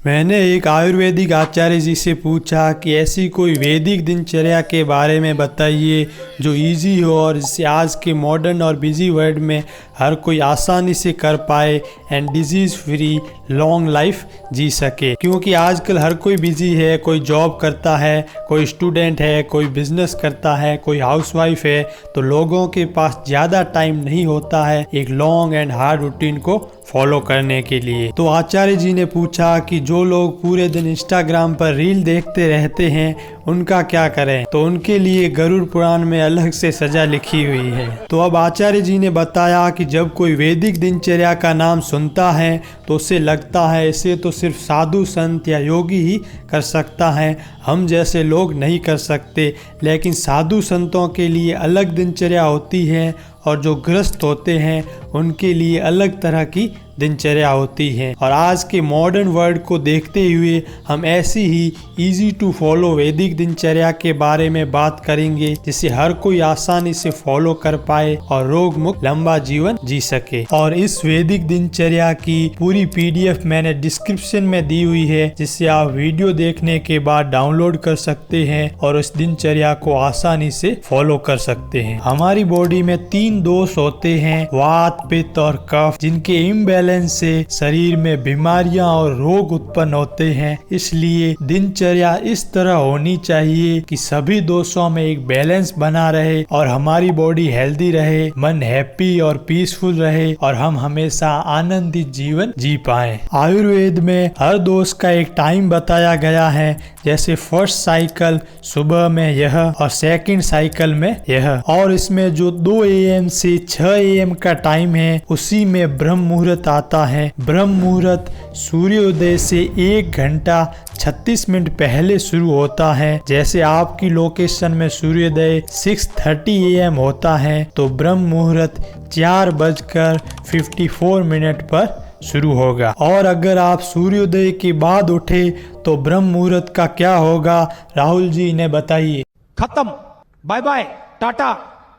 मैंने एक आयुर्वेदिक आचार्य जी से पूछा कि ऐसी कोई वैदिक दिनचर्या के बारे में बताइए जो इजी हो और जिसे आज के मॉडर्न और बिजी वर्ल्ड में हर कोई आसानी से कर पाए and disease free long life जी सके। क्योंकि आजकल हर कोई बिजी है, कोई जॉब करता है, कोई स्टूडेंट है, कोई बिजनेस करता है, कोई हाउसवाइफ है, तो लोगों के पास ज़्यादा टाइम नहीं होता है एक लॉन्ग एंड हार्ड रूटीन को फॉलो करने के लिए। तो आचार्य जी ने पूछा कि जो लोग पूरे दिन इंस्टाग्राम पर रील देखते रहते हैं उनका क्या करें। तो उनके लिए गरुड़ पुराण में अलग से सजा लिखी हुई है। तो अब आचार्य जी ने बताया कि जब कोई वैदिक दिनचर्या का नाम सुनता है तो उसे लगता है इसे तो सिर्फ साधु संत या योगी ही कर सकता है, हम जैसे लोग नहीं कर सकते। लेकिन साधु संतों के लिए अलग दिनचर्या होती है और जो ग्रस्त होते हैं उनके लिए अलग तरह की दिनचर्या होती है। और आज के मॉडर्न वर्ल्ड को देखते हुए हम ऐसी ही इजी टू फॉलो वैदिक दिनचर्या के बारे में बात करेंगे जिसे हर कोई आसानी से फॉलो कर पाए और रोग मुक्त लंबा जीवन जी सके। और इस वैदिक दिनचर्या की पूरी PDF मैंने डिस्क्रिप्शन में दी हुई है, जिससे आप वीडियो देखने के बाद डाउनलोड कर सकते हैं और उस दिनचर्या को आसानी से फॉलो कर सकते हैं। हमारी बॉडी में 3 दोष होते हैं, वात, पित्त और कफ, जिनके इम्बैलेंस से शरीर में बीमारियां और रोग उत्पन्न होते हैं। इसलिए दिनचर्या इस तरह होनी चाहिए कि सभी दोषों में एक बैलेंस बना रहे और हमारी बॉडी हेल्दी रहे, मन हैप्पी और पीसफुल रहे और हम हमेशा आनंदित जीवन जी पाएं। आयुर्वेद में हर दोष का एक टाइम बताया गया है, जैसे फर्स्ट साइकिल सुबह में यह और सेकंड साइकिल में यह। और इसमें जो 2 AM से 6 AM का टाइम है उसी में ब्रह्म मुहूर्त आता है। ब्रह्म मुहूर्त सूर्योदय से 1 घंटा 36 मिनट पहले शुरू होता है। जैसे आपकी लोकेशन में सूर्योदय 6:30 AM होता है तो ब्रह्म मुहूर्त 4:54 पर शुरू होगा। और अगर आप सूर्योदय के बाद उठे तो ब्रह्म मुहूर्त का क्या होगा, राहुल जी इन्हें बताइए। खत्म, bye bye, tata,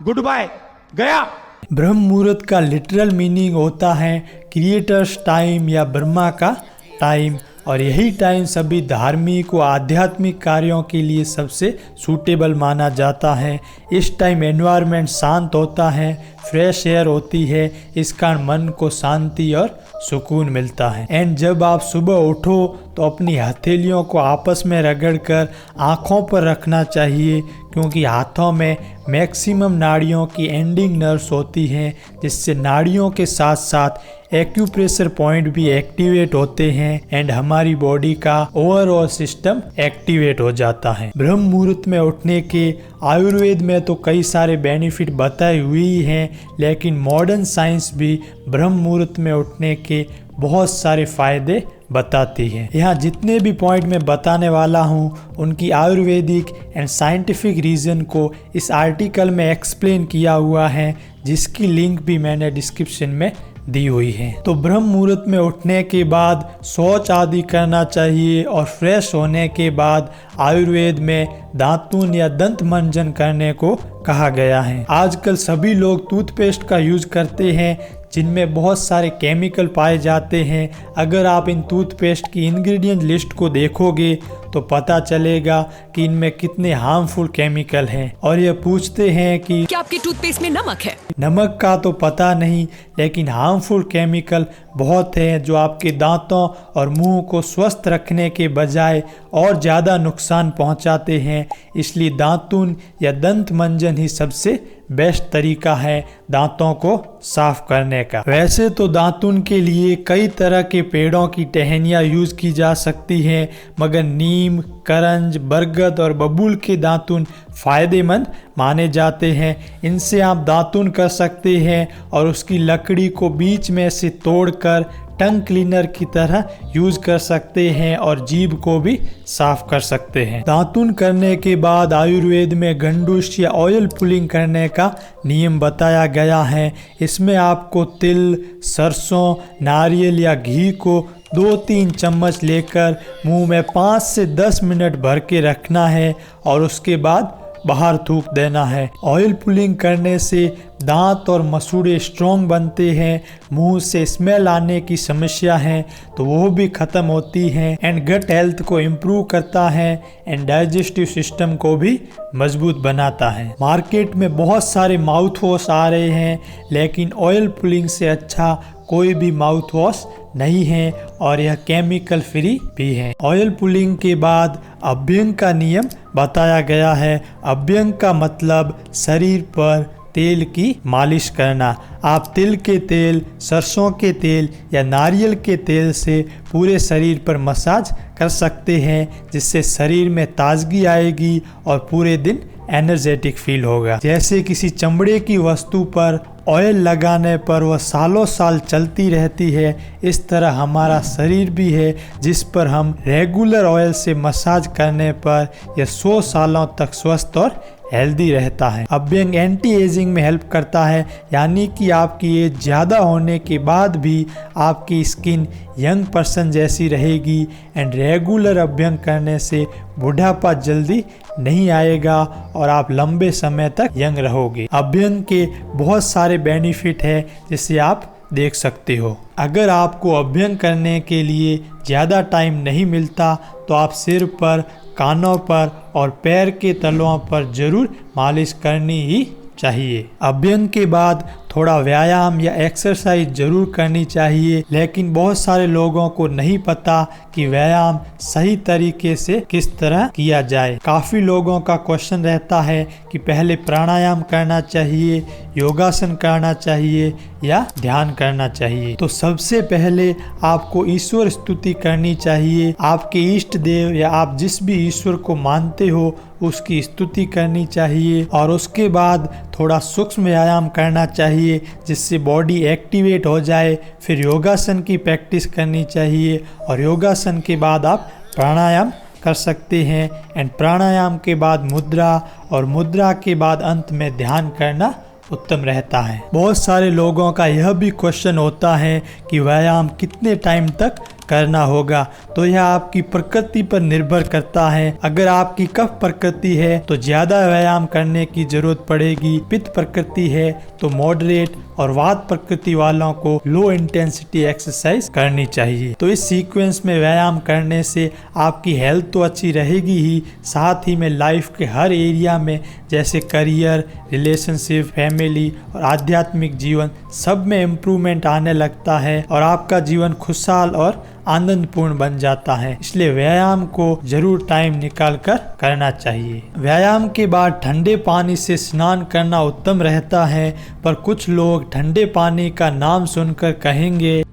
good bye, गया। ब्रह्म मुहूर्त का लिटरल मीनिंग होता है क्रिएटर्स टाइम या ब्रह्मा का टाइम, और यही टाइम सभी धार्मिक व आध्यात्मिक कार्यों के लिए सबसे सूटेबल माना जाता है। इस टाइम एनवायरनमेंट शांत होता है, फ्रेश एयर होती है, इस कारण मन को शांति और सुकून मिलता है। एंड जब आप सुबह उठो तो अपनी हथेलियों को आपस में रगड़कर आँखों पर रखना चाहिए, क्योंकि हाथों में मैक्सिमम नाड़ियों की एंडिंग नर्व्स होती हैं, जिससे नाड़ियों के साथ साथ एक्यूप्रेशर पॉइंट भी एक्टिवेट होते हैं एंड हमारी बॉडी का ओवरऑल सिस्टम एक्टिवेट हो जाता है। ब्रह्म मुहूर्त में उठने के आयुर्वेद में तो कई सारे बेनिफिट बताए हुए ही हैं, लेकिन मॉडर्न साइंस भी ब्रह्म मुहूर्त में उठने के बहुत सारे फायदे बताती है। यहाँ जितने भी पॉइंट मैं बताने वाला हूँ उनकी आयुर्वेदिक एंड साइंटिफिक रीज़न को इस आर्टिकल में एक्सप्लेन किया हुआ है, जिसकी लिंक भी मैंने डिस्क्रिप्शन में दी हुई है। तो ब्रह्म मुहूर्त में उठने के बाद शौच आदि करना चाहिए और फ्रेश होने के बाद आयुर्वेद में दातून या दंत मंजन करने को कहा गया है। आजकल सभी लोग टूथपेस्ट का यूज करते हैं जिनमें बहुत सारे केमिकल पाए जाते हैं। अगर आप इन टूथपेस्ट की इंग्रेडिएंट लिस्ट को देखोगे तो पता चलेगा कि इनमें कितने हार्मफुल केमिकल हैं। और ये पूछते हैं कि क्या आपके टूथपेस्ट में नमक है? नमक का तो पता नहीं, लेकिन हार्मफुल केमिकल बहुत हैं जो आपके दांतों और मुंह को स्वस्थ रखने के बजाय और ज़्यादा नुकसान पहुंचाते हैं। इसलिए दातून या दंत मंजन ही सबसे बेस्ट तरीका है दांतों को साफ करने का। वैसे तो दातून के लिए कई तरह के पेड़ों की टहनियाँ यूज की जा सकती हैं, मगर नीम, करंज, बरगद और बबूल के दातून फायदेमंद माने जाते हैं। इनसे आप दातून कर सकते हैं और उसकी लकड़ी को बीच में से तोड़कर टंग क्लीनर की तरह यूज कर सकते हैं और जीभ को भी साफ कर सकते हैं। दातून करने के बाद आयुर्वेद में गंडूस या ऑयल पुलिंग करने का नियम बताया गया है। इसमें आपको तिल, सरसों, नारियल या घी को 2-3 चम्मच लेकर मुंह में 5 से 10 मिनट भर के रखना है और उसके बाद बाहर थूक देना है। ऑयल पुलिंग करने से दांत और मसूड़े स्ट्रॉन्ग बनते हैं, मुंह से स्मेल आने की समस्या है तो वो भी खत्म होती है, एंड गट हेल्थ को इम्प्रूव करता है, एंड डाइजेस्टिव सिस्टम को भी मजबूत बनाता है। मार्केट में बहुत सारे माउथ वॉश आ रहे हैं, लेकिन ऑयल पुलिंग से अच्छा कोई भी माउथ वॉश नहीं है और यह केमिकल फ्री भी है। ऑयल पुलिंग के बाद अभ्यंग का नियम बताया गया है। अभ्यंग का मतलब शरीर पर तेल की मालिश करना। आप तिल के तेल, सरसों के तेल या नारियल के तेल से पूरे शरीर पर मसाज कर सकते हैं, जिससे शरीर में ताजगी आएगी और पूरे दिन एनर्जेटिक फील होगा। जैसे किसी चमड़े की वस्तु पर ऑयल लगाने पर वह सालों साल चलती रहती है, इस तरह हमारा शरीर भी है जिस पर हम रेगुलर ऑयल से मसाज करने पर यह 100 सालों तक स्वस्थ और हेल्दी रहता है। अभ्यंग एंटी एजिंग में हेल्प करता है, यानी कि आपकी एज ज़्यादा होने के बाद भी आपकी स्किन यंग पर्सन जैसी रहेगी, एंड रेगुलर अभ्यंग करने से बुढ़ापा जल्दी नहीं आएगा और आप लंबे समय तक यंग रहोगे। अभ्यंग के बहुत सारे बेनिफिट है जिसे आप देख सकते हो। अगर आपको अभ्यंग करने के लिए ज़्यादा टाइम नहीं मिलता तो आप सिर पर, कानों पर और पैर के तलुओं पर जरूर मालिश करनी ही चाहिए। अभ्यंग के बाद थोड़ा व्यायाम या एक्सरसाइज जरूर करनी चाहिए, लेकिन बहुत सारे लोगों को नहीं पता कि व्यायाम सही तरीके से किस तरह किया जाए। काफ़ी लोगों का क्वेश्चन रहता है कि पहले प्राणायाम करना चाहिए, योगासन करना चाहिए या ध्यान करना चाहिए। तो सबसे पहले आपको ईश्वर स्तुति करनी चाहिए। आपके इष्ट देव या आप जिस भी ईश्वर को मानते हो उसकी स्तुति करनी चाहिए, और उसके बाद थोड़ा सूक्ष्म व्यायाम करना चाहिए जिससे बॉडी एक्टिवेट हो जाए। फिर योगासन की प्रैक्टिस करनी चाहिए, और योगासन के बाद आप प्राणायाम कर सकते हैं, एंड प्राणायाम के बाद मुद्रा, और मुद्रा के बाद अंत में ध्यान करना उत्तम रहता है। बहुत सारे लोगों का यह भी क्वेश्चन होता है कि व्यायाम कितने टाइम तक करना होगा, तो यह आपकी प्रकृति पर निर्भर करता है। अगर आपकी कफ प्रकृति है तो ज्यादा व्यायाम करने की जरूरत पड़ेगी, पित्त प्रकृति है तो मॉडरेट, और वात प्रकृति वालों को लो इंटेंसिटी एक्सरसाइज करनी चाहिए। तो इस सीक्वेंस में व्यायाम करने से आपकी हेल्थ तो अच्छी रहेगी ही, साथ ही में लाइफ के हर एरिया में जैसे करियर, रिलेशनशिप, फैमिली और आध्यात्मिक जीवन सब में इम्प्रूवमेंट आने लगता है, और आपका जीवन खुशहाल और आनंदपूर्ण बन जाता है। इसलिए व्यायाम को जरूर टाइम निकाल कर करना चाहिए। व्यायाम के बाद ठंडे पानी से स्नान करना उत्तम रहता है, पर कुछ लोग ठंडे पानी का नाम सुनकर कहेंगे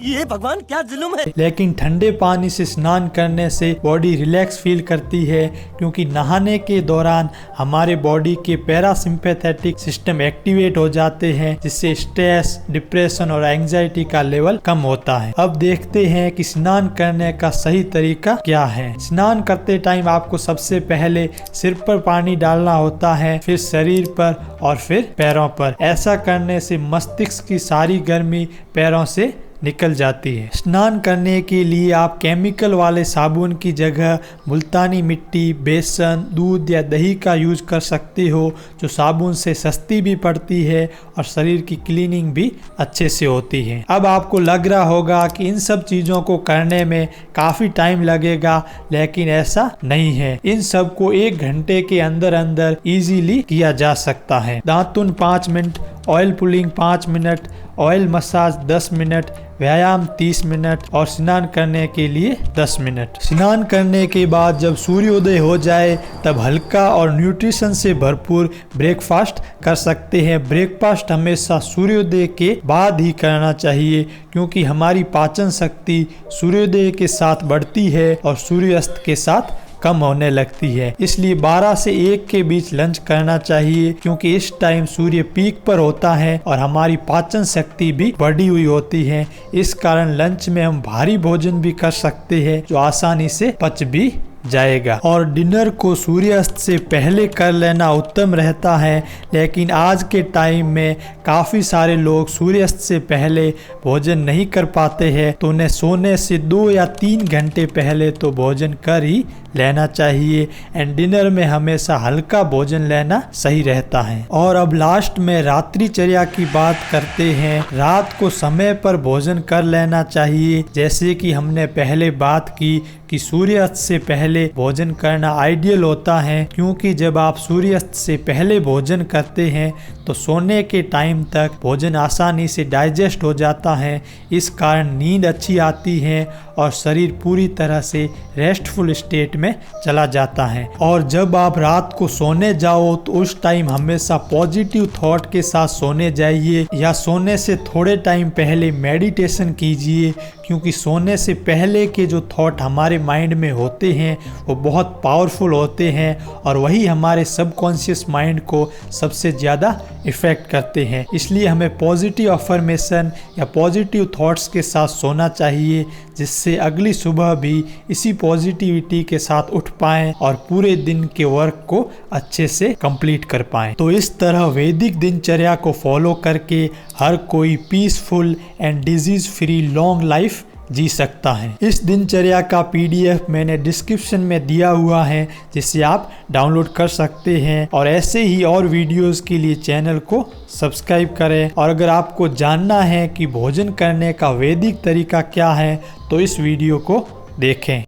ये भगवान क्या जुल्म है। लेकिन ठंडे पानी से स्नान करने से बॉडी रिलैक्स फील करती है, क्योंकि नहाने के दौरान हमारे बॉडी के पैरासिम्पैथेटिक सिस्टम एक्टिवेट हो जाते हैं, जिससे स्ट्रेस, डिप्रेशन और एंजाइटी का लेवल कम होता है। अब देखते हैं कि स्नान करने का सही तरीका क्या है। स्नान करते टाइम आपको सबसे पहले सिर पर पानी डालना होता है, फिर शरीर पर और फिर पैरों पर। ऐसा करने से मस्तिष्क की सारी गर्मी पैरों से निकल जाती है। स्नान करने के लिए आप केमिकल वाले साबुन की जगह मुल्तानी मिट्टी, बेसन, दूध या दही का यूज कर सकते हो, जो साबुन से सस्ती भी पड़ती है और शरीर की क्लीनिंग भी अच्छे से होती है। अब आपको लग रहा होगा कि इन सब चीज़ों को करने में काफ़ी टाइम लगेगा, लेकिन ऐसा नहीं है। इन सब को 1 घंटे के अंदर अंदर इजीली किया जा सकता है। दातुन 5 minute, oil pulling 5 minute, oil massage 10 minute, व्यायाम 30 मिनट और स्नान करने के लिए 10 मिनट। स्नान करने के बाद जब सूर्योदय हो जाए तब हल्का और न्यूट्रिशन से भरपूर ब्रेकफास्ट कर सकते हैं। ब्रेकफास्ट हमेशा सूर्योदय के बाद ही करना चाहिए, क्योंकि हमारी पाचन शक्ति सूर्योदय के साथ बढ़ती है और सूर्यास्त के साथ कम होने लगती है। इसलिए 12 से 1 के बीच लंच करना चाहिए, क्योंकि इस टाइम सूर्य पीक पर होता है और हमारी पाचन शक्ति भी बढ़ी हुई होती है। इस कारण लंच में हम भारी भोजन भी कर सकते हैं, जो आसानी से पच भी जाएगा। और डिनर को सूर्यास्त से पहले कर लेना उत्तम रहता है, लेकिन आज के टाइम में काफ़ी सारे लोग सूर्यास्त से पहले भोजन नहीं कर पाते हैं, तो उन्हें सोने से 2 या 3 घंटे पहले तो भोजन कर ही लेना चाहिए। एंड डिनर में हमेशा हल्का भोजन लेना सही रहता है। और अब लास्ट में रात्रिचर्या की बात करते हैं। रात को समय पर भोजन कर लेना चाहिए। जैसे कि हमने पहले बात की कि सूर्यास्त से पहले भोजन करना आइडियल होता है, क्योंकि जब आप सूर्यास्त से पहले भोजन करते हैं तो सोने के टाइम तक भोजन आसानी से डाइजेस्ट हो जाता है। इस कारण नींद अच्छी आती है और शरीर पूरी तरह से रेस्टफुल स्टेट में चला जाता है। और जब आप रात को सोने जाओ तो उस टाइम हमेशा पॉजिटिव थॉट के साथ सोने जाइए, या सोने से थोड़े टाइम पहले मेडिटेशन कीजिए, क्योंकि सोने से पहले के जो थॉट हमारे माइंड में होते हैं वो बहुत पावरफुल होते हैं और वही हमारे सबकॉन्शियस माइंड को सबसे ज़्यादा इफ़ेक्ट करते हैं। इसलिए हमें पॉजिटिव अफर्मेशन या पॉजिटिव थॉट्स के साथ सोना चाहिए, जिससे अगली सुबह भी इसी पॉजिटिविटी के साथ उठ पाएं और पूरे दिन के वर्क को अच्छे से कंप्लीट कर पाएं। तो इस तरह वैदिक दिनचर्या को फॉलो करके हर कोई peaceful and disease free long life जी सकता है। इस दिनचर्या का PDF मैंने डिस्क्रिप्शन में दिया हुआ है, जिसे आप डाउनलोड कर सकते हैं। और ऐसे ही और वीडियोस के लिए चैनल को सब्सक्राइब करें। और अगर आपको जानना है कि भोजन करने का वैदिक तरीका क्या है तो इस वीडियो को देखें।